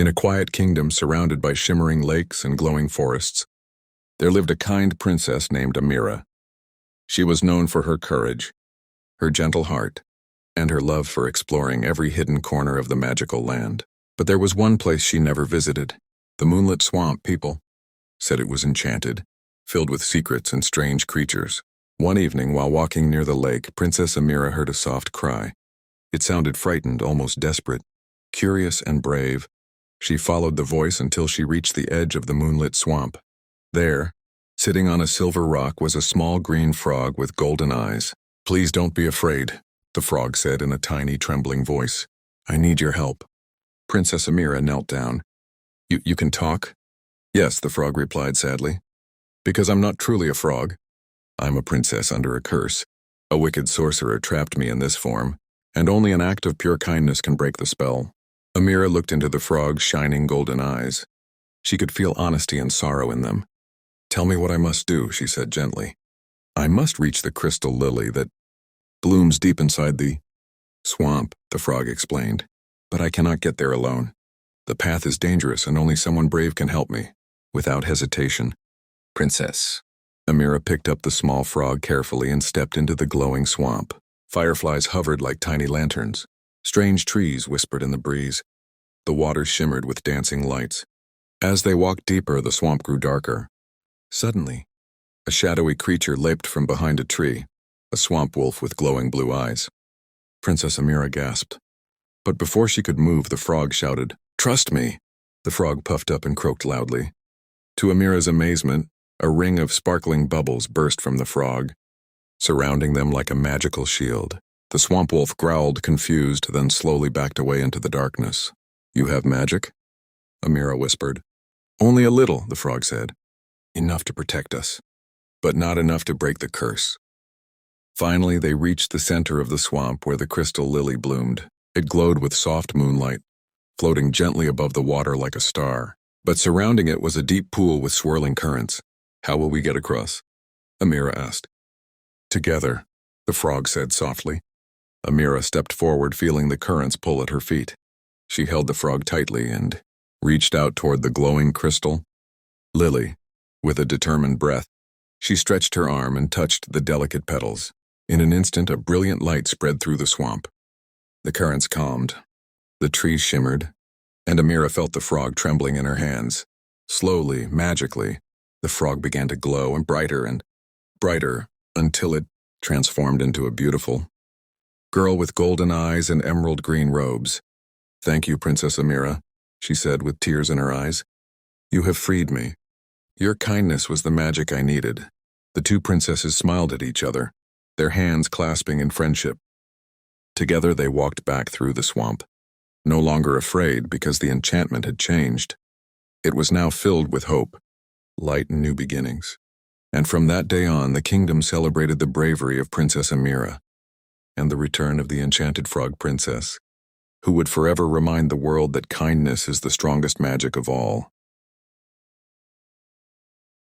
In a quiet kingdom surrounded by shimmering lakes and glowing forests, there lived a kind princess named Amira. She was known for her courage, her gentle heart, and her love for exploring every hidden corner of the magical land. But there was one place she never visited. The moonlit swamp people said it was enchanted, filled with secrets and strange creatures. One evening, while walking near the lake, Princess Amira heard a soft cry. It sounded frightened, almost desperate. Curious and brave, she followed the voice until she reached the edge of the moonlit swamp. There, sitting on a silver rock, was a small green frog with golden eyes. "Please don't be afraid," the frog said in a tiny, trembling voice. "I need your help." Princess Amira knelt down. You can talk?" "Yes," the frog replied sadly. "Because I'm not truly a frog. I'm a princess under a curse. A wicked sorcerer trapped me in this form, and only an act of pure kindness can break the spell." Amira looked into the frog's shining golden eyes. She could feel honesty and sorrow in them. "Tell me what I must do," she said gently. "I must reach the crystal lily that blooms deep inside the swamp," the frog explained. "But I cannot get there alone. The path is dangerous and only someone brave can help me." Without hesitation, "Princess." Amira picked up the small frog carefully and stepped into the glowing swamp. Fireflies hovered like tiny lanterns. Strange trees whispered in the breeze. The water shimmered with dancing lights. As they walked deeper, the swamp grew darker. Suddenly, a shadowy creature leaped from behind a tree, a swamp wolf with glowing blue eyes. Princess Amira gasped. But before she could move, the frog shouted, "Trust me!" The frog puffed up and croaked loudly. To Amira's amazement, a ring of sparkling bubbles burst from the frog, surrounding them like a magical shield. The swamp wolf growled, confused, then slowly backed away into the darkness. "You have magic?" Amira whispered. "Only a little," the frog said. "Enough to protect us, but not enough to break the curse." Finally, they reached the center of the swamp where the crystal lily bloomed. It glowed with soft moonlight, floating gently above the water like a star. But surrounding it was a deep pool with swirling currents. "How will we get across?" Amira asked. "Together," the frog said softly. Amira stepped forward, feeling the currents pull at her feet. She held the frog tightly and reached out toward the glowing crystal lily. With a determined breath, she stretched her arm and touched the delicate petals. In an instant, a brilliant light spread through the swamp. The currents calmed, the trees shimmered, and Amira felt the frog trembling in her hands. Slowly, magically, the frog began to glow and brighter until it transformed into a beautiful girl with golden eyes and emerald green robes. "Thank you, Princess Amira," she said with tears in her eyes. "You have freed me. Your kindness was the magic I needed." The two princesses smiled at each other, their hands clasping in friendship. Together they walked back through the swamp, no longer afraid because the enchantment had changed. It was now filled with hope, light and new beginnings. And from that day on, the kingdom celebrated the bravery of Princess Amira and the return of the Enchanted Frog Princess, who would forever remind the world that kindness is the strongest magic of all.